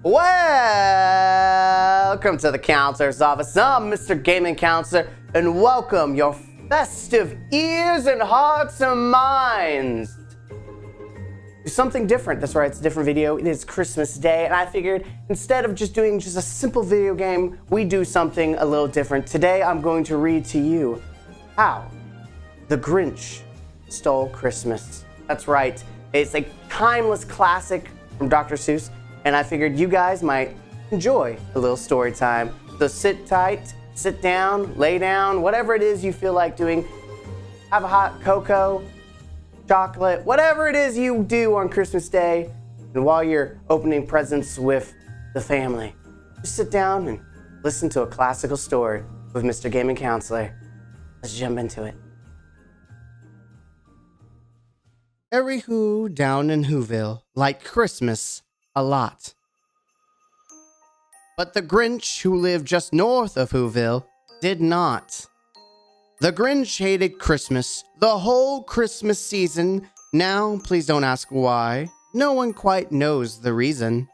Welcome to the counselor's office. I'm Mr. Gaming Counselor, and welcome your festive ears and hearts and minds to something different. That's right, it's a different video. It is Christmas Day, and I figured instead of just doing just a simple video game, we do something a little different. Today, I'm going to read to you how the Grinch stole Christmas. That's right, it's a timeless classic from Dr. Seuss. And I figured you guys might enjoy a little story time. So sit tight, sit down, lay down, whatever it is you feel like doing. Have a hot cocoa, chocolate, whatever it is you do on Christmas Day. And while you're opening presents with the family, just sit down and listen to a classical story with Mr. Gaming Counselor. Let's jump into it. Every who down in Whoville liked Christmas a lot. But the Grinch, who lived just north of Whoville, did not. The Grinch hated Christmas the whole Christmas season. Now, please don't ask why. No one quite knows the reason.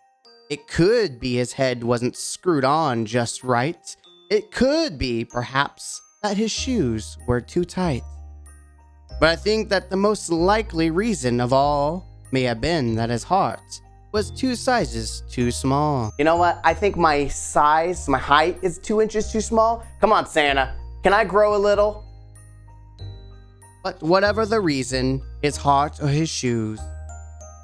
It could be his head wasn't screwed on just right. It could be, perhaps, that his shoes were too tight. But I think that the most likely reason of all may have been that his heart was 2 sizes too small. You know what? I think my height is 2 inches too small. Come on, Santa. Can I grow a little? But whatever the reason, his heart or his shoes,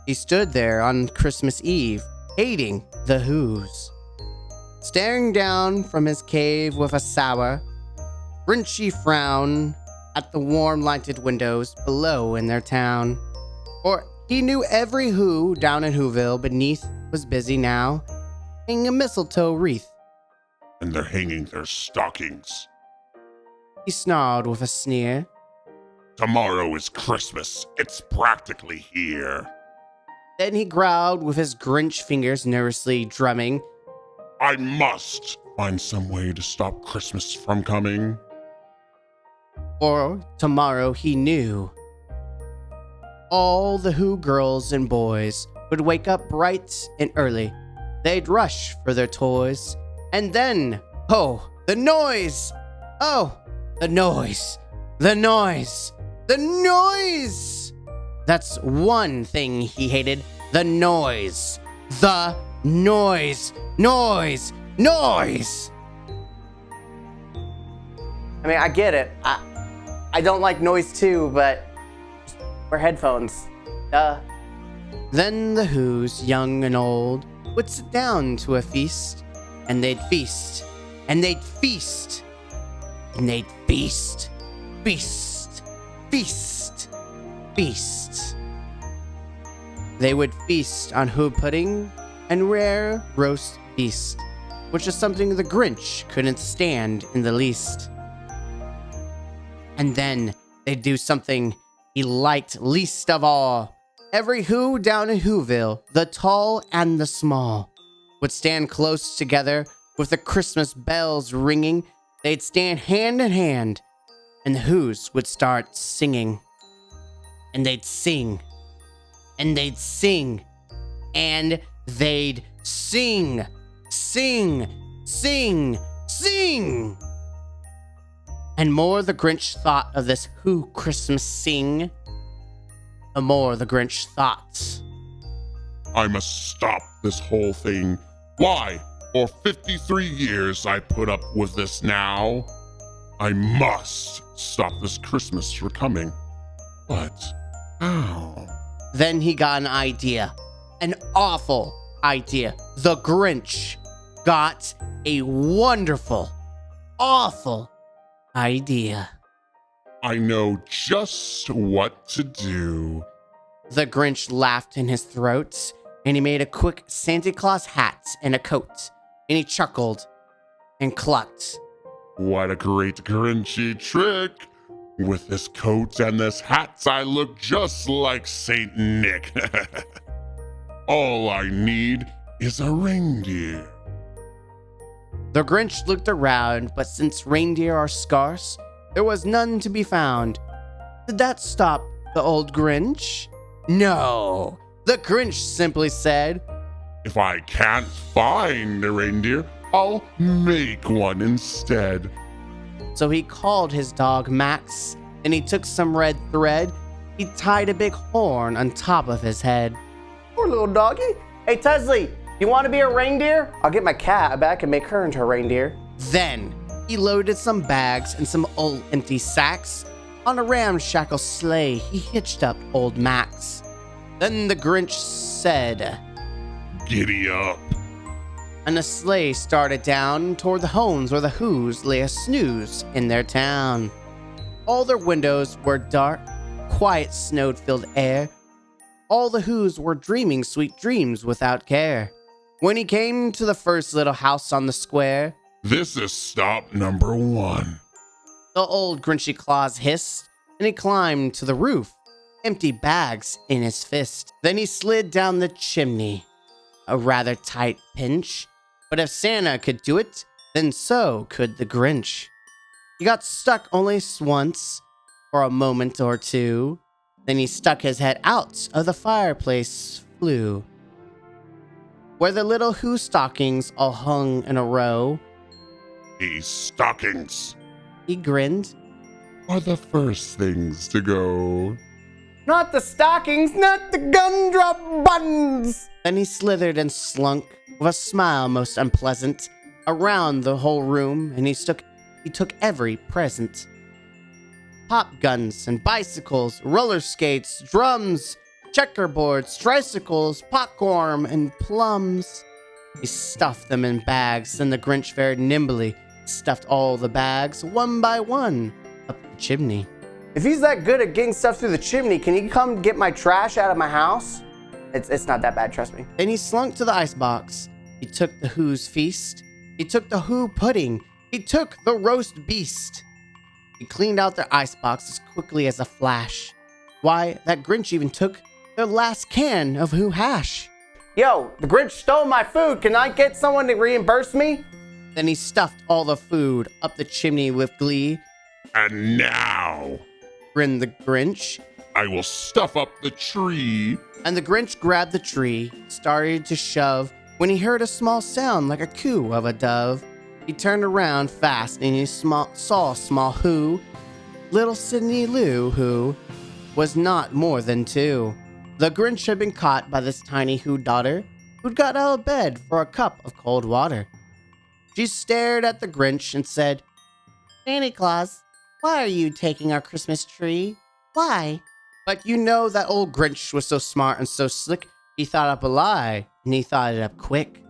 he stood there on Christmas Eve, hating the Who's. Staring down from his cave with a sour, Grinchy frown at the warm lighted windows below in their town. For he knew every Who down in Whoville beneath was busy now, hanging a mistletoe wreath. And they're hanging their stockings. He snarled with a sneer. Tomorrow is Christmas. It's practically here. Then he growled with his Grinch fingers nervously drumming. I must find some way to stop Christmas from coming. For tomorrow he knew all the Who girls and boys would wake up bright and early. They'd rush for their toys. And then, oh, the noise! Oh, the noise! The noise! The noise! That's one thing he hated. The noise. The noise. Noise. Noise! I mean, I get it. I don't like noise too, but wear headphones. Duh. Then the Who's, young and old, would sit down to a feast, and they'd feast, and they'd feast, and they'd feast, feast, feast, feast. They would feast on Who pudding and rare roast beast, which is something the Grinch couldn't stand in the least. And then they'd do something he liked least of all. Every Who down in Whoville, the tall and the small, would stand close together with the Christmas bells ringing. They'd stand hand in hand, and the Who's would start singing. And they'd sing, and they'd sing, and they'd sing, sing, sing, sing. And more the Grinch thought of this Who Christmas sing, the more the Grinch thought. I must stop this whole thing. Why? For 53 years I put up with this now. I must stop this Christmas from coming. But how? Then he got an idea. An awful idea. The Grinch got a wonderful, awful idea. I know just what to do. The Grinch laughed in his throat, and he made a quick Santa Claus hat and a coat, and he chuckled and clucked. What a great Grinchy trick! With this coat and this hat, I look just like Saint Nick. All I need is a reindeer. The Grinch looked around, but since reindeer are scarce, there was none to be found. Did that stop the old Grinch? No, the Grinch simply said, If I can't find a reindeer, I'll make one instead. So he called his dog Max, and he took some red thread. He tied a big horn on top of his head. Poor little doggy. Hey, Tesley, you want to be a reindeer? I'll get my cat. I bet I can make her into a reindeer. Then he loaded some bags and some old empty sacks. On a ramshackle sleigh, he hitched up old Max. Then the Grinch said, Giddy up. and the sleigh started down toward the homes where the Who's lay a snooze in their town. All their windows were dark, quiet snow-filled air. All the Who's were dreaming sweet dreams without care. When he came to the first little house on the square, This is stop number 1. the old Grinchy Claus hissed, and he climbed to the roof, empty bags in his fist. Then he slid down the chimney, a rather tight pinch. But if Santa could do it, then so could the Grinch. He got stuck only once, for a moment or two. Then he stuck his head out of the fireplace flue, where the little Who stockings all hung in a row. These stockings He grinned. are the first things to go. Not the stockings, not the gumdrop buttons! Then he slithered and slunk, with a smile most unpleasant, around the whole room, and he took every present. Pop guns and bicycles, roller skates, drums, checkerboards, tricycles, popcorn, and plums. He stuffed them in bags, then the Grinch very nimbly stuffed all the bags, one by one, up the chimney. If he's that good at getting stuff through the chimney, can he come get my trash out of my house? It's not that bad, trust me. Then he slunk to the icebox. He took the Who's feast. He took the Who pudding. He took the roast beast. He cleaned out their icebox as quickly as a flash. Why, that Grinch even took their last can of Who hash. Yo, the Grinch stole my food. Can I get someone to reimburse me? Then he stuffed all the food up the chimney with glee. And now, Grinned the Grinch. I will stuff up the tree. And the Grinch grabbed the tree, started to shove, when he heard a small sound like a coo of a dove. He turned around fast and he saw a small Who, little Sidney Lou, who was not more than 2. The Grinch had been caught by this tiny Who daughter, who'd got out of bed for a cup of cold water. She stared at the Grinch and said, Santa Claus, why are you taking our Christmas tree? Why? But you know that old Grinch was so smart and so slick, he thought up a lie, and he thought it up quick.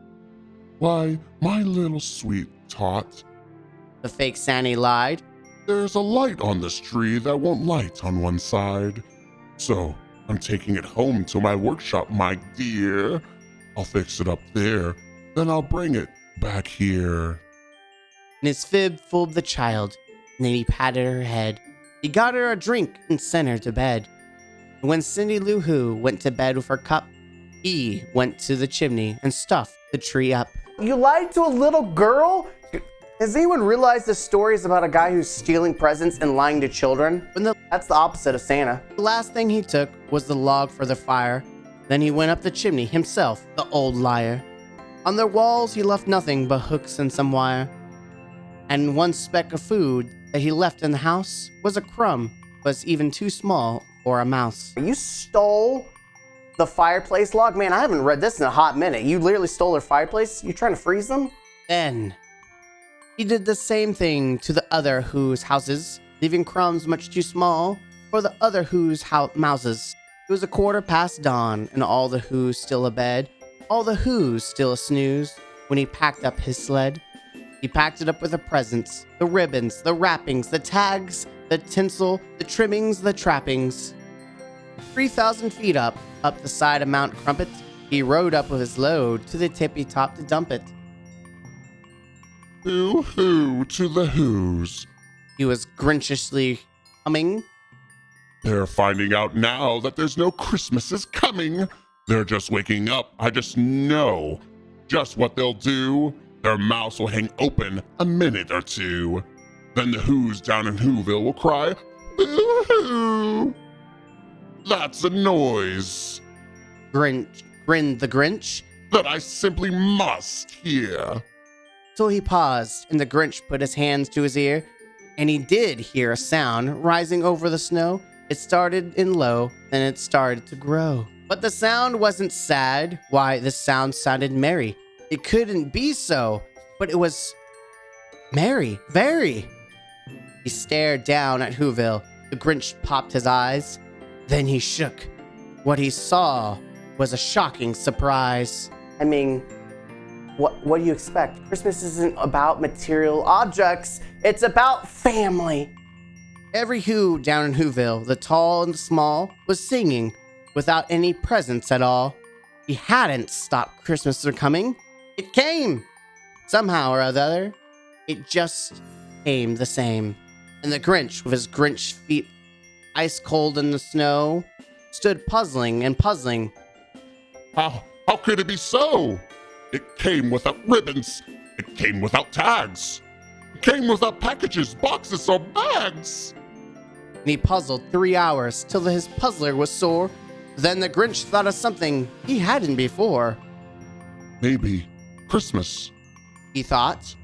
Why, my little sweet tot, The fake Santa lied. there's a light on this tree that won't light on one side. So, I'm taking it home to my workshop, my dear. I'll fix it up there, then I'll bring it back here. And his fib fooled the child, and then he patted her head. He got her a drink and sent her to bed. And when Cindy Lou Who went to bed with her cup, he went to the chimney and stuffed the tree up. You lied to a little girl? Has anyone realized the story is about a guy who's stealing presents and lying to children? That's the opposite of Santa. The last thing he took was the log for the fire. Then he went up the chimney himself, the old liar. On their walls he left nothing but hooks and some wire. And one speck of food that he left in the house was a crumb, was even too small for a mouse. You stole the fireplace log? Man, I haven't read this in a hot minute. You literally stole their fireplace? You trying to freeze them? Then he did the same thing to the other Who's houses, leaving crumbs much too small for the other Who's mouses. It was 1:15 dawn, and all the Who's still abed, all the Who's still a snooze, when he packed up his sled. He packed it up with the presents, the ribbons, the wrappings, the tags, the tinsel, the trimmings, the trappings. 3,000 feet up the side of Mount Crumpet, he rode up with his load to the tippy top to dump it. Hoo-hoo to the Who's. He was grinchishly humming. They're finding out now that there's no Christmases coming. They're just waking up. I just know just what they'll do. Their mouths will hang open a minute or two. Then the Who's down in Whoville will cry, boo-hoo. That's a noise. Grinned the Grinch. that I simply must hear. So he paused, and the Grinch put his hands to his ear, and he did hear a sound rising over the snow. It started in low, then it started to grow. But the sound wasn't sad. Why, the sound sounded merry. It couldn't be so, but it was merry, very. He stared down at Whoville. The Grinch popped his eyes. Then he shook. What he saw was a shocking surprise. I mean, what do you expect? Christmas isn't about material objects. It's about family. Every Who down in Whoville, the tall and the small, was singing without any presents at all. He hadn't stopped Christmas from coming. It came. Somehow or other, it just came the same. And the Grinch, with his Grinch feet ice cold in the snow, stood puzzling and puzzling. How could it be so? It came without ribbons. It came without tags. It came without packages, boxes, or bags. And he puzzled 3 hours till his puzzler was sore. Then the Grinch thought of something he hadn't before. Maybe Christmas, He thought.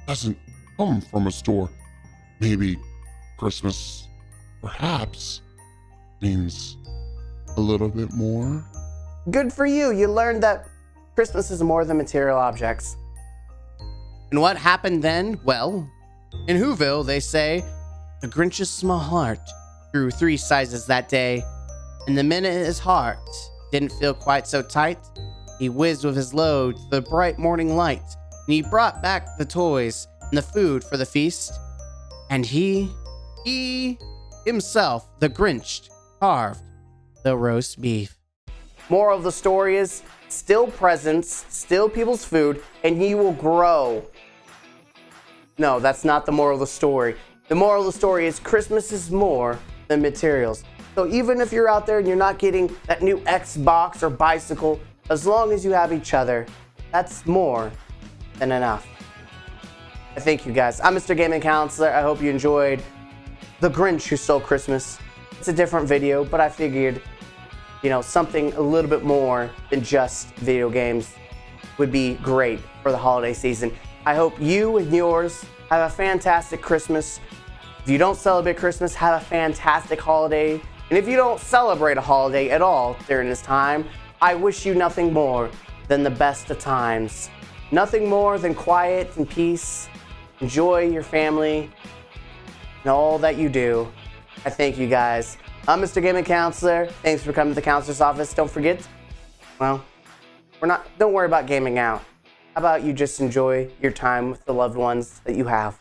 doesn't come from a store. Maybe Christmas, perhaps, means a little bit more. Good for you. You learned that Christmas is more than material objects. And what happened then? Well, in Whoville, they say, the Grinch's small heart grew 3 sizes that day. And the minute his heart didn't feel quite so tight, he whizzed with his load to the bright morning light. And he brought back the toys and the food for the feast. And he himself, the Grinch, carved the roast beef. Moral of the story is, still presents, still people's food, and you will grow. No, that's not the moral of the story. The moral of the story is Christmas is more than materials. So even if you're out there and you're not getting that new Xbox or bicycle, as long as you have each other, that's more than enough. Thank you guys. I'm Mr. Gaming Counselor. I hope you enjoyed The Grinch Who Stole Christmas. It's a different video, but I figured, something a little bit more than just video games would be great for the holiday season. I hope you and yours have a fantastic Christmas. If you don't celebrate Christmas, have a fantastic holiday. And if you don't celebrate a holiday at all during this time, I wish you nothing more than the best of times. Nothing more than quiet and peace. Enjoy your family and all that you do. I thank you guys. I'm Mr. Gaming Counselor. Thanks for coming to the counselor's office. Don't forget, don't worry about gaming out. How about you just enjoy your time with the loved ones that you have?